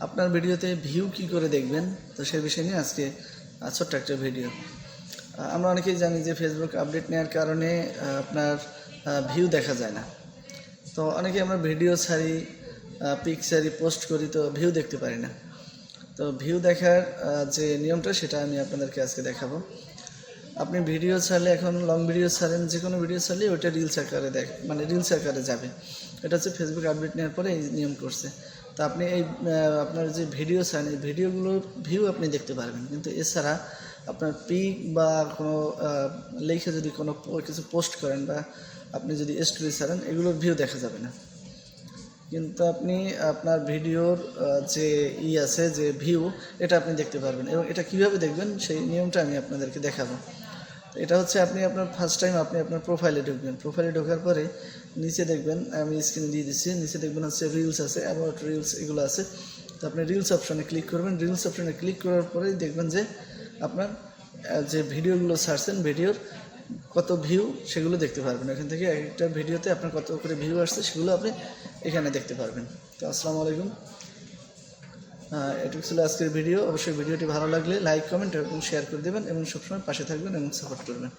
আপনার ভিডিওতে ভিউ কি করে দেখবেন, তো সেই বিষয় নিয়ে আজকে ছোট্ট একটা ভিডিও। আমরা অনেকেই জানি যে ফেসবুক আপডেট নেওয়ার কারণে আপনার ভিউ দেখা যায় না। তো অনেকেই আমরা ভিডিও ছাড়ি, পিক ছাড়ি, পোস্ট করি, তো ভিউ দেখতে পারি না। তো ভিউ দেখার যে নিয়মটা সেটা আমি আপনাদেরকে আজকে দেখাবো। আপনি ভিডিও ছাড়লে, এখন লং ভিডিও ছাড়েন, যে কোনো ভিডিও ছাড়লে ওইটা রিলস আকারে মানে রিলস আকারে যাবে। এটা হচ্ছে ফেসবুক আপডেট নেওয়ার পরে এই নিয়ম করছে। তো আপনি এই আপনার যে ভিডিও ছাড়েন, এই ভিডিওগুলোর ভিউ আপনি দেখতে পারবেন, কিন্তু এছাড়া আপনার পিক বা কোনো লেখে যদি কোনো কিছু পোস্ট করেন বা আপনি যদি স্টোরি ছাড়েন, এগুলোর ভিউ দেখা যাবে না। কিন্তু আপনি আপনার ভিডিওর যে আছে, যে ভিউ, এটা আপনি দেখতে পারবেন। এবং এটা কিভাবে দেখবেন সেই নিয়মটা আমি আপনাদেরকে দেখাবো। এটা হচ্ছে, আপনি আপনার ফার্স্ট টাইম আপনি আপনার প্রোফাইলে ঢুকবেন। প্রোফাইলে ঢোকার পরে নিচে দেখবেন, আমি স্ক্রিনে দিয়ে দিচ্ছি, নিচে দেখবেন হচ্ছে রিলস আছে, অ্যাবাউট রিলস, এগুলো আছে। তো আপনি রিলস অপশনে ক্লিক করবেন। রিলস অপশনে ক্লিক করার পরেই দেখবেন যে আপনার যে ভিডিওগুলো ছাড়ছেন, ভিডিওর কত ভিউ সেগুলো দেখতে পারবেন। এখান থেকে একটা ভিডিওতে আপনার কত করে ভিউ আসছে সেগুলো আপনি এখানে দেখতে পারবেন। তো আসসালামু আলাইকুম, এটুকু ছিল আজকের ভিডিও। অবশ্যই ভিডিওটি ভালো লাগলে লাইক, কমেন্ট এবং শেয়ার করে দেবেন এবং সবসময় পাশে থাকবেন এবং সাপোর্ট করবেন।